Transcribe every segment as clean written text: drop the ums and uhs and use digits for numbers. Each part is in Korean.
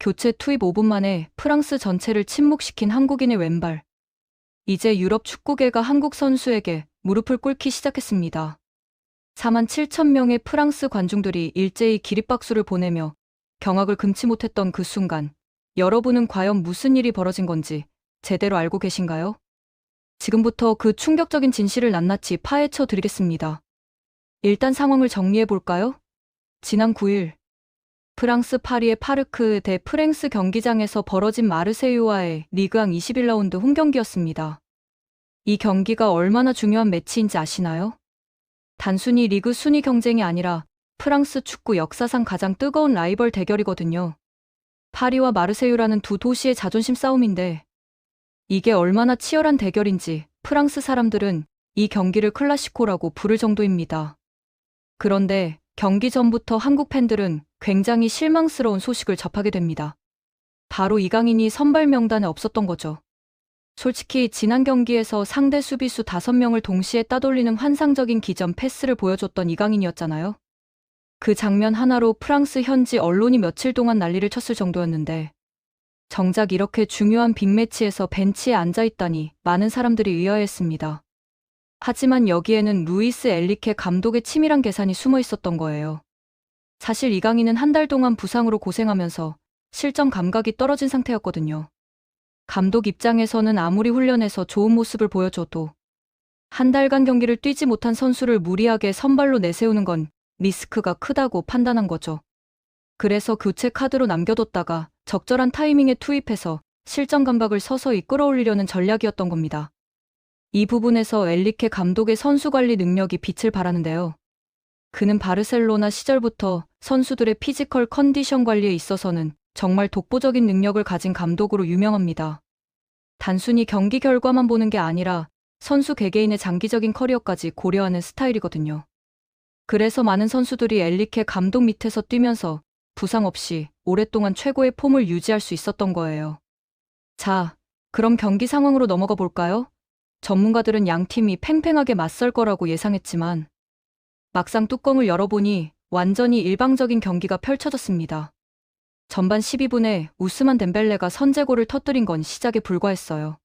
교체 투입 5분 만에 프랑스 전체를 침묵시킨 한국인의 왼발. 이제 유럽 축구계가 한국 선수에게 무릎을 꿇기 시작했습니다. 4만 7천 명의 프랑스 관중들이 일제히 기립박수를 보내며 경악을 금치 못했던 그 순간, 여러분은 과연 무슨 일이 벌어진 건지 제대로 알고 계신가요? 지금부터 그 충격적인 진실을 낱낱이 파헤쳐 드리겠습니다. 일단 상황을 정리해 볼까요? 지난 9일, 프랑스 파리의 파르크 대 프랭스 경기장에서 벌어진 마르세유와의 리그앙 21라운드 홈경기였습니다. 이 경기가 얼마나 중요한 매치인지 아시나요? 단순히 리그 순위 경쟁이 아니라 프랑스 축구 역사상 가장 뜨거운 라이벌 대결이거든요. 파리와 마르세유라는 두 도시의 자존심 싸움인데, 이게 얼마나 치열한 대결인지 프랑스 사람들은 이 경기를 클라시코라고 부를 정도입니다. 그런데 경기 전부터 한국 팬들은 굉장히 실망스러운 소식을 접하게 됩니다. 바로 이강인이 선발 명단에 없었던 거죠. 솔직히 지난 경기에서 상대 수비수 5명을 동시에 따돌리는 환상적인 기점 패스를 보여줬던 이강인이었잖아요. 그 장면 하나로 프랑스 현지 언론이 며칠 동안 난리를 쳤을 정도였는데, 정작 이렇게 중요한 빅매치에서 벤치에 앉아있다니 많은 사람들이 의아해했습니다. 하지만 여기에는 루이스 엘리케 감독의 치밀한 계산이 숨어 있었던 거예요. 사실 이강인은 한 달 동안 부상으로 고생하면서 실전 감각이 떨어진 상태였거든요. 감독 입장에서는 아무리 훈련해서 좋은 모습을 보여줘도 한 달간 경기를 뛰지 못한 선수를 무리하게 선발로 내세우는 건 리스크가 크다고 판단한 거죠. 그래서 교체 카드로 남겨뒀다가 적절한 타이밍에 투입해서 실전 감각을 서서히 끌어올리려는 전략이었던 겁니다. 이 부분에서 엘리케 감독의 선수 관리 능력이 빛을 발하는데요. 그는 바르셀로나 시절부터 선수들의 피지컬 컨디션 관리에 있어서는 정말 독보적인 능력을 가진 감독으로 유명합니다. 단순히 경기 결과만 보는 게 아니라 선수 개개인의 장기적인 커리어까지 고려하는 스타일이거든요. 그래서 많은 선수들이 엘리케 감독 밑에서 뛰면서 부상 없이 오랫동안 최고의 폼을 유지할 수 있었던 거예요. 자, 그럼 경기 상황으로 넘어가 볼까요? 전문가들은 양 팀이 팽팽하게 맞설 거라고 예상했지만 막상 뚜껑을 열어보니 완전히 일방적인 경기가 펼쳐졌습니다. 전반 12분에 우스만 덴벨레가 선제골을 터뜨린 건 시작에 불과했어요.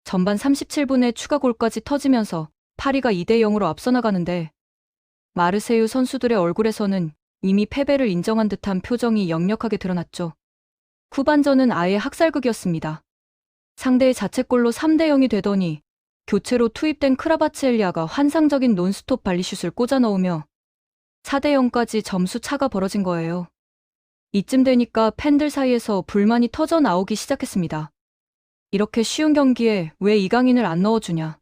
전반 37분에 추가골까지 터지면서 파리가 2대0으로 앞서 나가는데, 마르세유 선수들의 얼굴에서는 이미 패배를 인정한 듯한 표정이 역력하게 드러났죠. 후반전은 아예 학살극이었습니다. 상대의 자책골로 3대0이 되더니 교체로 투입된 크라바츠엘리아가 환상적인 논스톱 발리슛을 꽂아 넣으며 4대0까지 점수 차가 벌어진 거예요. 이쯤 되니까 팬들 사이에서 불만이 터져 나오기 시작했습니다. 이렇게 쉬운 경기에 왜 이강인을 안 넣어주냐?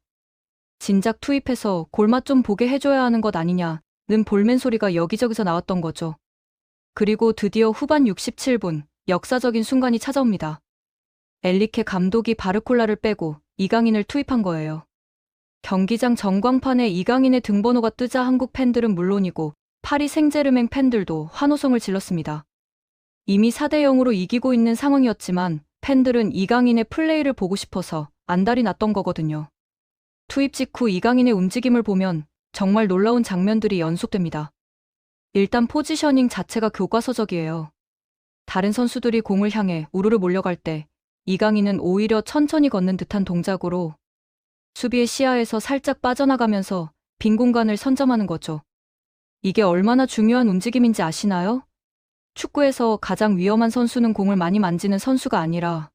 진작 투입해서 골맛 좀 보게 해줘야 하는 것 아니냐는 볼멘 소리가 여기저기서 나왔던 거죠. 그리고 드디어 후반 67분, 역사적인 순간이 찾아옵니다. 엘리케 감독이 바르콜라를 빼고 이강인을 투입한 거예요. 경기장 전광판에 이강인의 등번호가 뜨자 한국 팬들은 물론이고 파리 생제르맹 팬들도 환호성을 질렀습니다. 이미 4대0으로 이기고 있는 상황이었지만 팬들은 이강인의 플레이를 보고 싶어서 안달이 났던 거거든요. 투입 직후 이강인의 움직임을 보면 정말 놀라운 장면들이 연속됩니다. 일단 포지셔닝 자체가 교과서적이에요. 다른 선수들이 공을 향해 우르르 몰려갈 때 이강인은 오히려 천천히 걷는 듯한 동작으로 수비의 시야에서 살짝 빠져나가면서 빈 공간을 선점하는 거죠. 이게 얼마나 중요한 움직임인지 아시나요? 축구에서 가장 위험한 선수는 공을 많이 만지는 선수가 아니라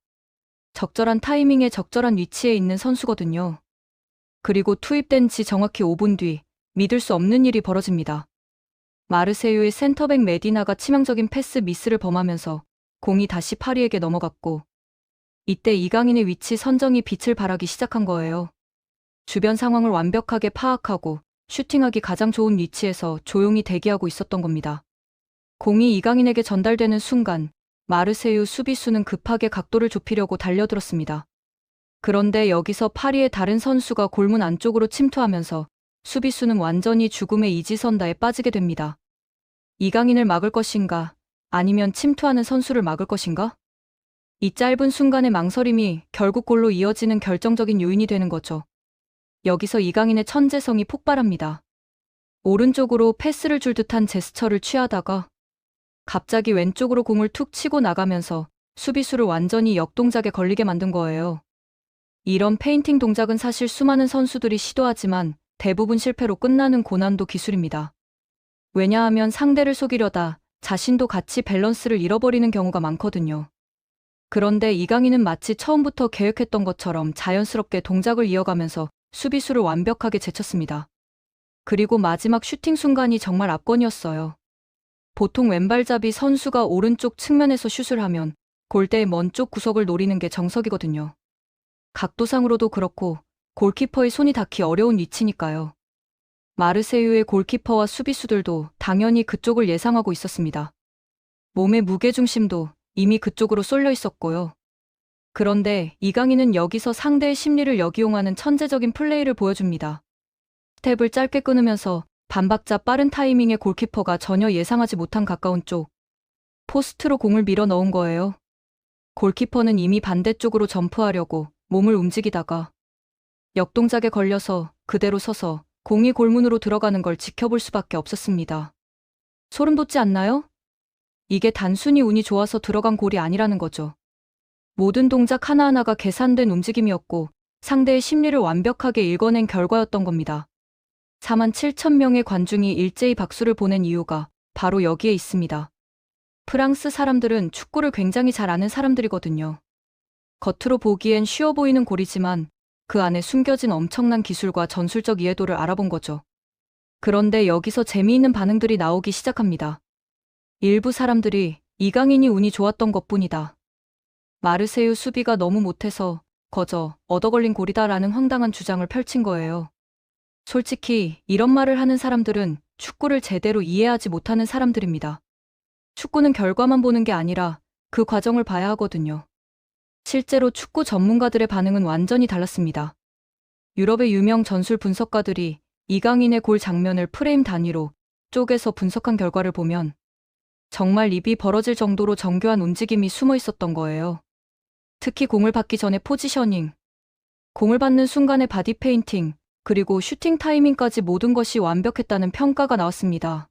적절한 타이밍에 적절한 위치에 있는 선수거든요. 그리고 투입된 지 정확히 5분 뒤 믿을 수 없는 일이 벌어집니다. 마르세유의 센터백 메디나가 치명적인 패스 미스를 범하면서 공이 다시 파리에게 넘어갔고, 이때 이강인의 위치 선정이 빛을 발하기 시작한 거예요. 주변 상황을 완벽하게 파악하고 슈팅하기 가장 좋은 위치에서 조용히 대기하고 있었던 겁니다. 공이 이강인에게 전달되는 순간 마르세유 수비수는 급하게 각도를 좁히려고 달려들었습니다. 그런데 여기서 파리의 다른 선수가 골문 안쪽으로 침투하면서 수비수는 완전히 죽음의 이지선다에 빠지게 됩니다. 이강인을 막을 것인가, 아니면 침투하는 선수를 막을 것인가? 이 짧은 순간의 망설임이 결국 골로 이어지는 결정적인 요인이 되는 거죠. 여기서 이강인의 천재성이 폭발합니다. 오른쪽으로 패스를 줄 듯한 제스처를 취하다가 갑자기 왼쪽으로 공을 툭 치고 나가면서 수비수를 완전히 역동작에 걸리게 만든 거예요. 이런 페인팅 동작은 사실 수많은 선수들이 시도하지만 대부분 실패로 끝나는 고난도 기술입니다. 왜냐하면 상대를 속이려다 자신도 같이 밸런스를 잃어버리는 경우가 많거든요. 그런데 이강인은 마치 처음부터 계획했던 것처럼 자연스럽게 동작을 이어가면서 수비수를 완벽하게 제쳤습니다. 그리고 마지막 슈팅 순간이 정말 압권이었어요. 보통 왼발잡이 선수가 오른쪽 측면에서 슛을 하면 골대의 먼 쪽 구석을 노리는 게 정석이거든요. 각도상으로도 그렇고 골키퍼의 손이 닿기 어려운 위치니까요. 마르세유의 골키퍼와 수비수들도 당연히 그쪽을 예상하고 있었습니다. 몸의 무게중심도 이미 그쪽으로 쏠려 있었고요. 그런데 이강인은 여기서 상대의 심리를 역이용하는 천재적인 플레이를 보여줍니다. 스텝을 짧게 끊으면서 반박자 빠른 타이밍에 골키퍼가 전혀 예상하지 못한 가까운 쪽 포스트로 공을 밀어 넣은 거예요. 골키퍼는 이미 반대쪽으로 점프하려고 몸을 움직이다가 역동작에 걸려서 그대로 서서 공이 골문으로 들어가는 걸 지켜볼 수밖에 없었습니다. 소름 돋지 않나요? 이게 단순히 운이 좋아서 들어간 골이 아니라는 거죠. 모든 동작 하나하나가 계산된 움직임이었고 상대의 심리를 완벽하게 읽어낸 결과였던 겁니다. 4만 7천 명의 관중이 일제히 박수를 보낸 이유가 바로 여기에 있습니다. 프랑스 사람들은 축구를 굉장히 잘 아는 사람들이거든요. 겉으로 보기엔 쉬워 보이는 골이지만 그 안에 숨겨진 엄청난 기술과 전술적 이해도를 알아본 거죠. 그런데 여기서 재미있는 반응들이 나오기 시작합니다. 일부 사람들이 이강인이 운이 좋았던 것뿐이다. 마르세유 수비가 너무 못해서 거저 얻어걸린 골이다라는 황당한 주장을 펼친 거예요. 솔직히 이런 말을 하는 사람들은 축구를 제대로 이해하지 못하는 사람들입니다. 축구는 결과만 보는 게 아니라 그 과정을 봐야 하거든요. 실제로 축구 전문가들의 반응은 완전히 달랐습니다. 유럽의 유명 전술 분석가들이 이강인의 골 장면을 프레임 단위로 쪼개서 분석한 결과를 보면 정말 입이 벌어질 정도로 정교한 움직임이 숨어 있었던 거예요. 특히 공을 받기 전에 포지셔닝, 공을 받는 순간의 바디 페인팅, 그리고 슈팅 타이밍까지 모든 것이 완벽했다는 평가가 나왔습니다.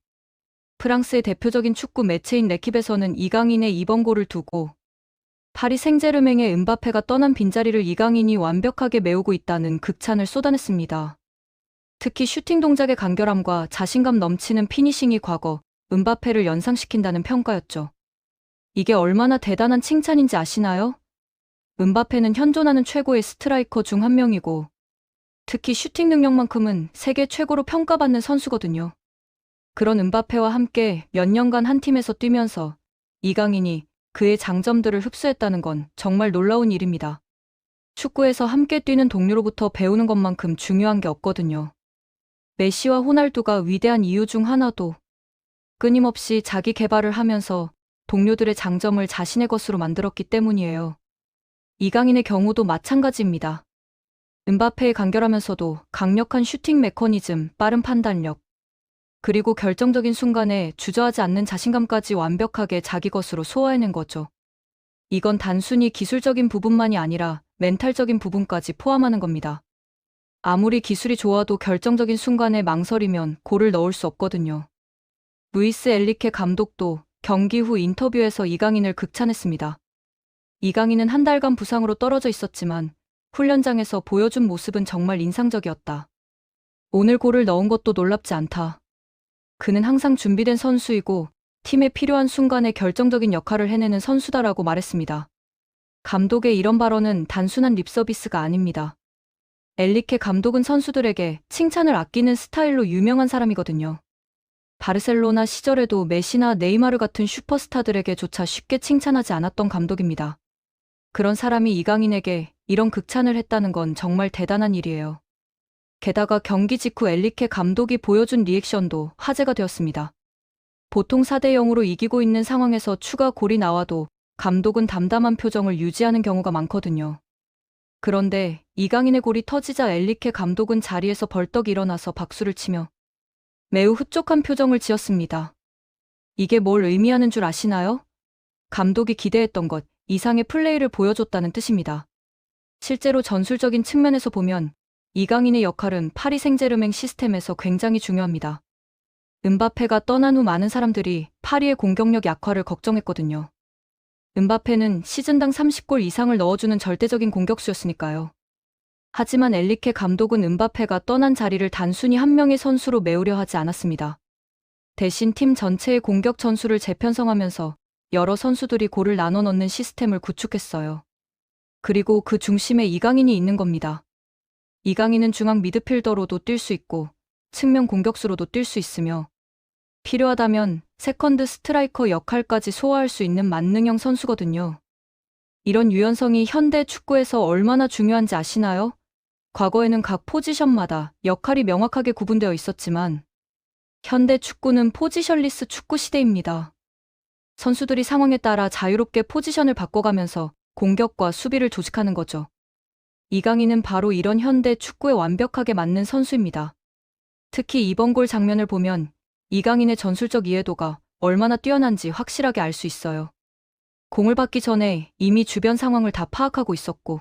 프랑스의 대표적인 축구 매체인 레킵에서는 이강인의 이번 골을 두고 파리 생제르맹의 음바페가 떠난 빈자리를 이강인이 완벽하게 메우고 있다는 극찬을 쏟아냈습니다. 특히 슈팅 동작의 간결함과 자신감 넘치는 피니싱이 과거 음바페를 연상시킨다는 평가였죠. 이게 얼마나 대단한 칭찬인지 아시나요? 음바페는 현존하는 최고의 스트라이커 중 한 명이고 특히 슈팅 능력만큼은 세계 최고로 평가받는 선수거든요. 그런 음바페와 함께 몇 년간 한 팀에서 뛰면서 이강인이 그의 장점들을 흡수했다는 건 정말 놀라운 일입니다. 축구에서 함께 뛰는 동료로부터 배우는 것만큼 중요한 게 없거든요. 메시와 호날두가 위대한 이유 중 하나도 끊임없이 자기 개발을 하면서 동료들의 장점을 자신의 것으로 만들었기 때문이에요. 이강인의 경우도 마찬가지입니다. 음바페의 간결하면서도 강력한 슈팅 메커니즘, 빠른 판단력, 그리고 결정적인 순간에 주저하지 않는 자신감까지 완벽하게 자기 것으로 소화해낸 거죠. 이건 단순히 기술적인 부분만이 아니라 멘탈적인 부분까지 포함하는 겁니다. 아무리 기술이 좋아도 결정적인 순간에 망설이면 골을 넣을 수 없거든요. 루이스 엘리케 감독도 경기 후 인터뷰에서 이강인을 극찬했습니다. 이강인은 한 달간 부상으로 떨어져 있었지만 훈련장에서 보여준 모습은 정말 인상적이었다. 오늘 골을 넣은 것도 놀랍지 않다. 그는 항상 준비된 선수이고 팀에 필요한 순간에 결정적인 역할을 해내는 선수다라고 말했습니다. 감독의 이런 발언은 단순한 립서비스가 아닙니다. 엘리케 감독은 선수들에게 칭찬을 아끼는 스타일로 유명한 사람이거든요. 바르셀로나 시절에도 메시나 네이마르 같은 슈퍼스타들에게조차 쉽게 칭찬하지 않았던 감독입니다. 그런 사람이 이강인에게 이런 극찬을 했다는 건 정말 대단한 일이에요. 게다가 경기 직후 엘리케 감독이 보여준 리액션도 화제가 되었습니다. 보통 4대 0으로 이기고 있는 상황에서 추가 골이 나와도 감독은 담담한 표정을 유지하는 경우가 많거든요. 그런데 이강인의 골이 터지자 엘리케 감독은 자리에서 벌떡 일어나서 박수를 치며 매우 흡족한 표정을 지었습니다. 이게 뭘 의미하는 줄 아시나요? 감독이 기대했던 것 이상의 플레이를 보여줬다는 뜻입니다. 실제로 전술적인 측면에서 보면 이강인의 역할은 파리 생제르맹 시스템에서 굉장히 중요합니다. 은바페가 떠난 후 많은 사람들이 파리의 공격력 약화를 걱정했거든요. 은바페는 시즌당 30골 이상을 넣어주는 절대적인 공격수였으니까요. 하지만 엔리케 감독은 은바페가 떠난 자리를 단순히 한 명의 선수로 메우려 하지 않았습니다. 대신 팀 전체의 공격 전술을 재편성하면서 여러 선수들이 골을 나눠 넣는 시스템을 구축했어요. 그리고 그 중심에 이강인이 있는 겁니다. 이강인은 중앙 미드필더로도 뛸 수 있고 측면 공격수로도 뛸 수 있으며 필요하다면 세컨드 스트라이커 역할까지 소화할 수 있는 만능형 선수거든요. 이런 유연성이 현대 축구에서 얼마나 중요한지 아시나요? 과거에는 각 포지션마다 역할이 명확하게 구분되어 있었지만 현대 축구는 포지션리스 축구 시대입니다. 선수들이 상황에 따라 자유롭게 포지션을 바꿔가면서 공격과 수비를 조직하는 거죠. 이강인은 바로 이런 현대 축구에 완벽하게 맞는 선수입니다. 특히 이번 골 장면을 보면 이강인의 전술적 이해도가 얼마나 뛰어난지 확실하게 알 수 있어요. 공을 받기 전에 이미 주변 상황을 다 파악하고 있었고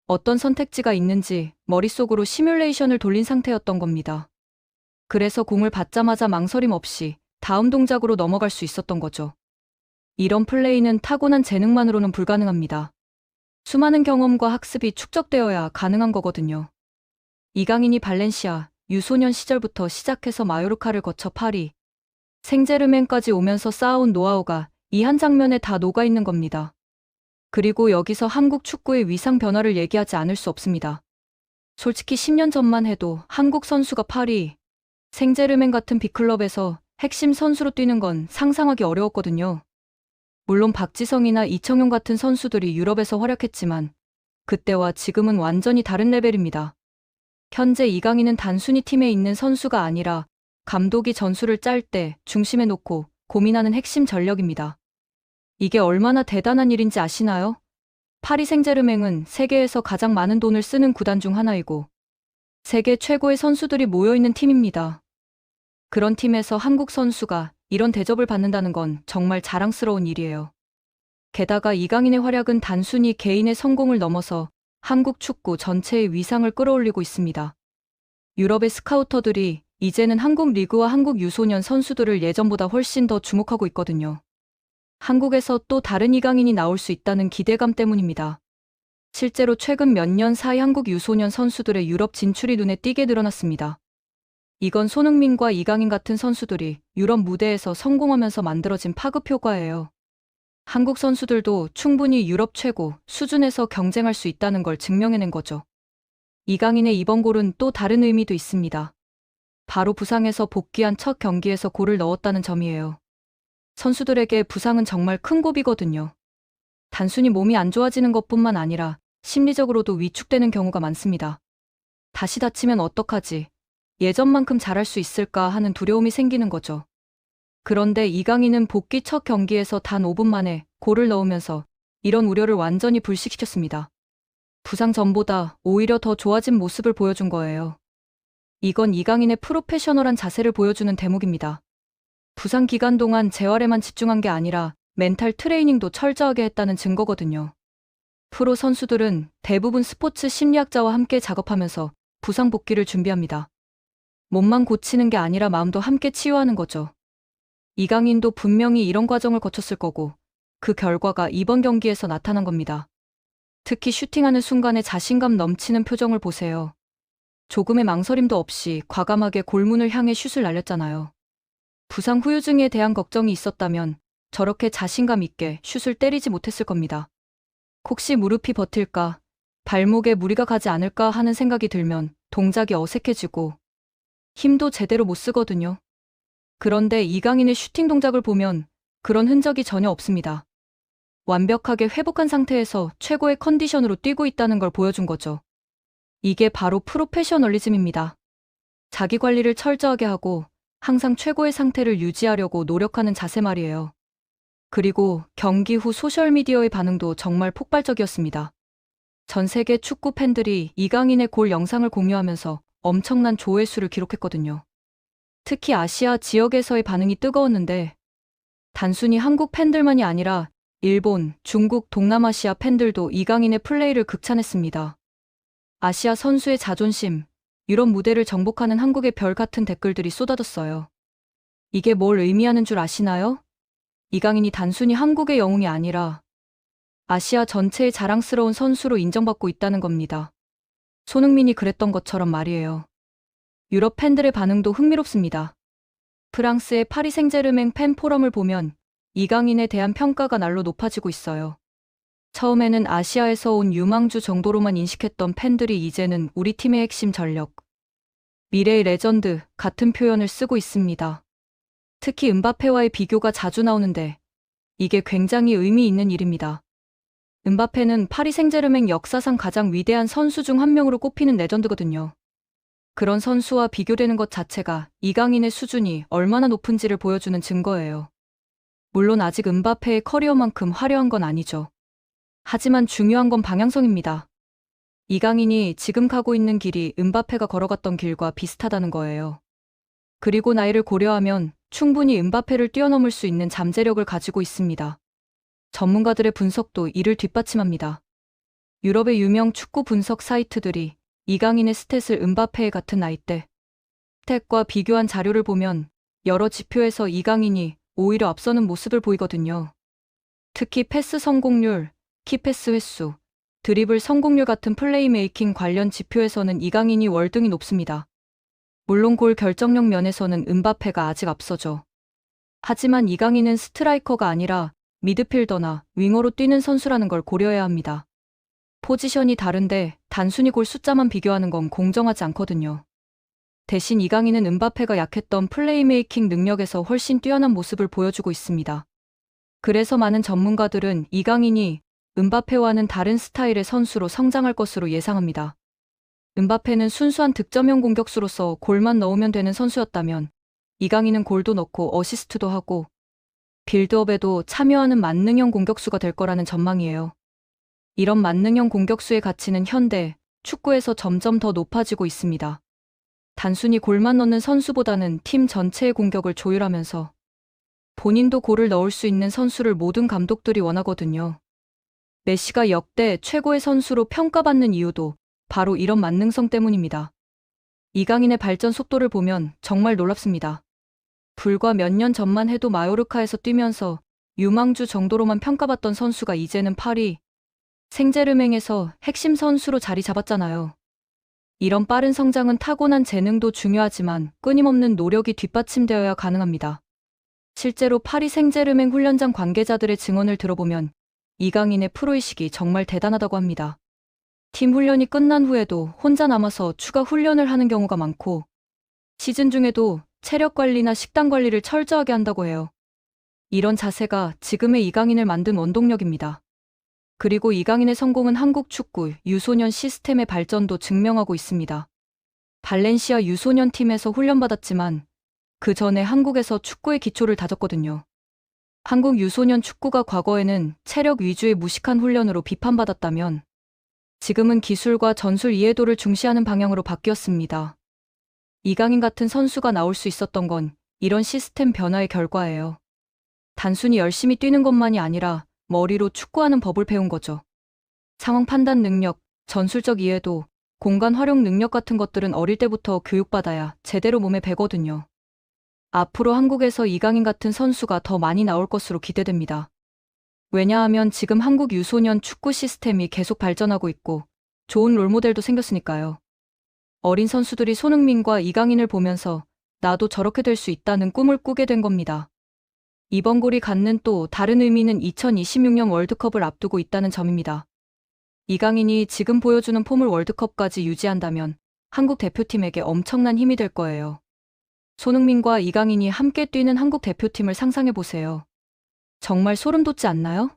어떤 선택지가 있는지 머릿속으로 시뮬레이션을 돌린 상태였던 겁니다. 그래서 공을 받자마자 망설임 없이 다음 동작으로 넘어갈 수 있었던 거죠. 이런 플레이는 타고난 재능만으로는 불가능합니다. 수많은 경험과 학습이 축적되어야 가능한 거거든요. 이강인이 발렌시아, 유소년 시절부터 시작해서 마요르카를 거쳐 파리, 생제르맹까지 오면서 쌓아온 노하우가 이 한 장면에 다 녹아있는 겁니다. 그리고 여기서 한국 축구의 위상 변화를 얘기하지 않을 수 없습니다. 솔직히 10년 전만 해도 한국 선수가 파리, 생제르맹 같은 빅클럽에서 핵심 선수로 뛰는 건 상상하기 어려웠거든요. 물론 박지성이나 이청용 같은 선수들이 유럽에서 활약했지만 그때와 지금은 완전히 다른 레벨입니다. 현재 이강인은 단순히 팀에 있는 선수가 아니라 감독이 전술을 짤 때 중심에 놓고 고민하는 핵심 전력입니다. 이게 얼마나 대단한 일인지 아시나요? 파리 생제르맹은 세계에서 가장 많은 돈을 쓰는 구단 중 하나이고 세계 최고의 선수들이 모여있는 팀입니다. 그런 팀에서 한국 선수가 이런 대접을 받는다는 건 정말 자랑스러운 일이에요. 게다가 이강인의 활약은 단순히 개인의 성공을 넘어서 한국 축구 전체의 위상을 끌어올리고 있습니다. 유럽의 스카우터들이 이제는 한국 리그와 한국 유소년 선수들을 예전보다 훨씬 더 주목하고 있거든요. 한국에서 또 다른 이강인이 나올 수 있다는 기대감 때문입니다. 실제로 최근 몇 년 사이 한국 유소년 선수들의 유럽 진출이 눈에 띄게 늘어났습니다. 이건 손흥민과 이강인 같은 선수들이 유럽 무대에서 성공하면서 만들어진 파급 효과예요. 한국 선수들도 충분히 유럽 최고 수준에서 경쟁할 수 있다는 걸 증명해낸 거죠. 이강인의 이번 골은 또 다른 의미도 있습니다. 바로 부상에서 복귀한 첫 경기에서 골을 넣었다는 점이에요. 선수들에게 부상은 정말 큰 고비거든요. 단순히 몸이 안 좋아지는 것뿐만 아니라 심리적으로도 위축되는 경우가 많습니다. 다시 다치면 어떡하지? 예전만큼 잘할 수 있을까 하는 두려움이 생기는 거죠. 그런데 이강인은 복귀 첫 경기에서 단 5분 만에 골을 넣으면서 이런 우려를 완전히 불식시켰습니다. 부상 전보다 오히려 더 좋아진 모습을 보여준 거예요. 이건 이강인의 프로페셔널한 자세를 보여주는 대목입니다. 부상 기간 동안 재활에만 집중한 게 아니라 멘탈 트레이닝도 철저하게 했다는 증거거든요. 프로 선수들은 대부분 스포츠 심리학자와 함께 작업하면서 부상 복귀를 준비합니다. 몸만 고치는 게 아니라 마음도 함께 치유하는 거죠. 이강인도 분명히 이런 과정을 거쳤을 거고 그 결과가 이번 경기에서 나타난 겁니다. 특히 슈팅하는 순간에 자신감 넘치는 표정을 보세요. 조금의 망설임도 없이 과감하게 골문을 향해 슛을 날렸잖아요. 부상 후유증에 대한 걱정이 있었다면 저렇게 자신감 있게 슛을 때리지 못했을 겁니다. 혹시 무릎이 버틸까, 발목에 무리가 가지 않을까 하는 생각이 들면 동작이 어색해지고 힘도 제대로 못 쓰거든요. 그런데 이강인의 슈팅 동작을 보면 그런 흔적이 전혀 없습니다. 완벽하게 회복한 상태에서 최고의 컨디션으로 뛰고 있다는 걸 보여준 거죠. 이게 바로 프로페셔널리즘입니다. 자기 관리를 철저하게 하고 항상 최고의 상태를 유지하려고 노력하는 자세 말이에요. 그리고 경기 후 소셜미디어의 반응도 정말 폭발적이었습니다. 전 세계 축구 팬들이 이강인의 골 영상을 공유하면서 엄청난 조회수를 기록했거든요. 특히 아시아 지역에서의 반응이 뜨거웠는데 단순히 한국 팬들만이 아니라 일본, 중국, 동남아시아 팬들도 이강인의 플레이를 극찬했습니다. 아시아 선수의 자존심, 유럽 무대를 정복하는 한국의 별 같은 댓글들이 쏟아졌어요. 이게 뭘 의미하는 줄 아시나요? 이강인이 단순히 한국의 영웅이 아니라 아시아 전체의 자랑스러운 선수로 인정받고 있다는 겁니다. 손흥민이 그랬던 것처럼 말이에요. 유럽 팬들의 반응도 흥미롭습니다. 프랑스의 파리 생제르맹 팬 포럼을 보면 이강인에 대한 평가가 날로 높아지고 있어요. 처음에는 아시아에서 온 유망주 정도로만 인식했던 팬들이 이제는 우리 팀의 핵심 전력, 미래의 레전드 같은 표현을 쓰고 있습니다. 특히 음바페와의 비교가 자주 나오는데 이게 굉장히 의미 있는 일입니다. 음바페는 파리 생제르맹 역사상 가장 위대한 선수 중 한 명으로 꼽히는 레전드거든요. 그런 선수와 비교되는 것 자체가 이강인의 수준이 얼마나 높은지를 보여주는 증거예요. 물론 아직 음바페의 커리어만큼 화려한 건 아니죠. 하지만 중요한 건 방향성입니다. 이강인이 지금 가고 있는 길이 음바페가 걸어갔던 길과 비슷하다는 거예요. 그리고 나이를 고려하면 충분히 음바페를 뛰어넘을 수 있는 잠재력을 가지고 있습니다. 전문가들의 분석도 이를 뒷받침합니다. 유럽의 유명 축구 분석 사이트들이 이강인의 스탯을 음바페의 같은 나이대 스탯과 비교한 자료를 보면 여러 지표에서 이강인이 오히려 앞서는 모습을 보이거든요. 특히 패스 성공률, 키패스 횟수, 드리블 성공률 같은 플레이메이킹 관련 지표에서는 이강인이 월등히 높습니다. 물론 골 결정력 면에서는 음바페가 아직 앞서죠. 하지만 이강인은 스트라이커가 아니라 미드필더나 윙어로 뛰는 선수라는 걸 고려해야 합니다. 포지션이 다른데 단순히 골 숫자만 비교하는 건 공정하지 않거든요. 대신 이강인은 음바페가 약했던 플레이메이킹 능력에서 훨씬 뛰어난 모습을 보여주고 있습니다. 그래서 많은 전문가들은 이강인이 음바페와는 다른 스타일의 선수로 성장할 것으로 예상합니다. 음바페는 순수한 득점형 공격수로서 골만 넣으면 되는 선수였다면 이강인은 골도 넣고 어시스트도 하고 빌드업에도 참여하는 만능형 공격수가 될 거라는 전망이에요. 이런 만능형 공격수의 가치는 현대 축구에서 점점 더 높아지고 있습니다. 단순히 골만 넣는 선수보다는 팀 전체의 공격을 조율하면서 본인도 골을 넣을 수 있는 선수를 모든 감독들이 원하거든요. 메시가 역대 최고의 선수로 평가받는 이유도 바로 이런 만능성 때문입니다. 이강인의 발전 속도를 보면 정말 놀랍습니다. 불과 몇 년 전만 해도 마요르카에서 뛰면서 유망주 정도로만 평가받던 선수가 이제는 파리 생제르맹에서 핵심 선수로 자리 잡았잖아요. 이런 빠른 성장은 타고난 재능도 중요하지만 끊임없는 노력이 뒷받침되어야 가능합니다. 실제로 파리 생제르맹 훈련장 관계자들의 증언을 들어보면 이강인의 프로의식이 정말 대단하다고 합니다. 팀 훈련이 끝난 후에도 혼자 남아서 추가 훈련을 하는 경우가 많고 시즌 중에도 체력 관리나 식단 관리를 철저하게 한다고 해요. 이런 자세가 지금의 이강인을 만든 원동력입니다. 그리고 이강인의 성공은 한국 축구 유소년 시스템의 발전도 증명하고 있습니다. 발렌시아 유소년 팀에서 훈련받았지만 그 전에 한국에서 축구의 기초를 다졌거든요. 한국 유소년 축구가 과거에는 체력 위주의 무식한 훈련으로 비판받았다면 지금은 기술과 전술 이해도를 중시하는 방향으로 바뀌었습니다. 이강인 같은 선수가 나올 수 있었던 건 이런 시스템 변화의 결과예요. 단순히 열심히 뛰는 것만이 아니라 머리로 축구하는 법을 배운 거죠. 상황 판단 능력, 전술적 이해도, 공간 활용 능력 같은 것들은 어릴 때부터 교육받아야 제대로 몸에 배거든요. 앞으로 한국에서 이강인 같은 선수가 더 많이 나올 것으로 기대됩니다. 왜냐하면 지금 한국 유소년 축구 시스템이 계속 발전하고 있고 좋은 롤모델도 생겼으니까요. 어린 선수들이 손흥민과 이강인을 보면서 나도 저렇게 될 수 있다는 꿈을 꾸게 된 겁니다. 이번 골이 갖는 또 다른 의미는 2026년 월드컵을 앞두고 있다는 점입니다. 이강인이 지금 보여주는 폼을 월드컵까지 유지한다면 한국 대표팀에게 엄청난 힘이 될 거예요. 손흥민과 이강인이 함께 뛰는 한국 대표팀을 상상해보세요. 정말 소름 돋지 않나요?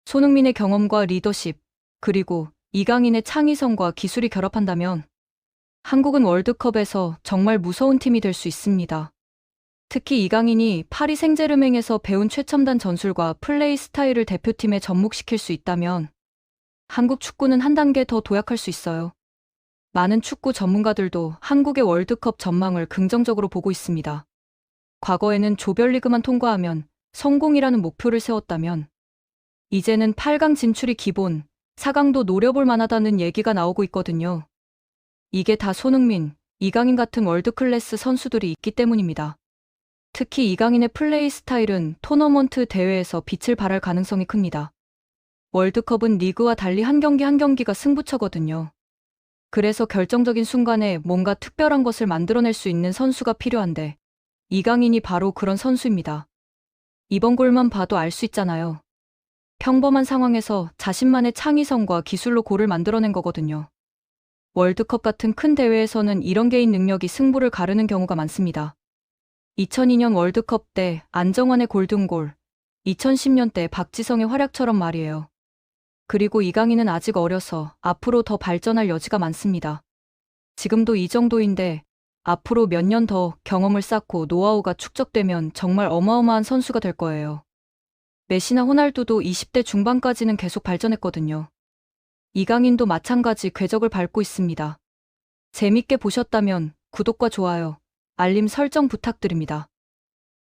손흥민의 경험과 리더십, 그리고 이강인의 창의성과 기술이 결합한다면 한국은 월드컵에서 정말 무서운 팀이 될 수 있습니다. 특히 이강인이 파리 생제르맹에서 배운 최첨단 전술과 플레이 스타일을 대표팀에 접목시킬 수 있다면 한국 축구는 한 단계 더 도약할 수 있어요. 많은 축구 전문가들도 한국의 월드컵 전망을 긍정적으로 보고 있습니다. 과거에는 조별리그만 통과하면 성공이라는 목표를 세웠다면 이제는 8강 진출이 기본, 4강도 노려볼 만하다는 얘기가 나오고 있거든요. 이게 다 손흥민, 이강인 같은 월드클래스 선수들이 있기 때문입니다. 특히 이강인의 플레이 스타일은 토너먼트 대회에서 빛을 발할 가능성이 큽니다. 월드컵은 리그와 달리 한 경기 한 경기가 승부처거든요. 그래서 결정적인 순간에 뭔가 특별한 것을 만들어낼 수 있는 선수가 필요한데 이강인이 바로 그런 선수입니다. 이번 골만 봐도 알 수 있잖아요. 평범한 상황에서 자신만의 창의성과 기술로 골을 만들어낸 거거든요. 월드컵 같은 큰 대회에서는 이런 개인 능력이 승부를 가르는 경우가 많습니다. 2002년 월드컵 때 안정환의 골든골, 2010년 때 박지성의 활약처럼 말이에요. 그리고 이강인은 아직 어려서 앞으로 더 발전할 여지가 많습니다. 지금도 이 정도인데 앞으로 몇 년 더 경험을 쌓고 노하우가 축적되면 정말 어마어마한 선수가 될 거예요. 메시나 호날두도 20대 중반까지는 계속 발전했거든요. 이강인도 마찬가지 궤적을 밟고 있습니다. 재밌게 보셨다면 구독과 좋아요, 알림 설정 부탁드립니다.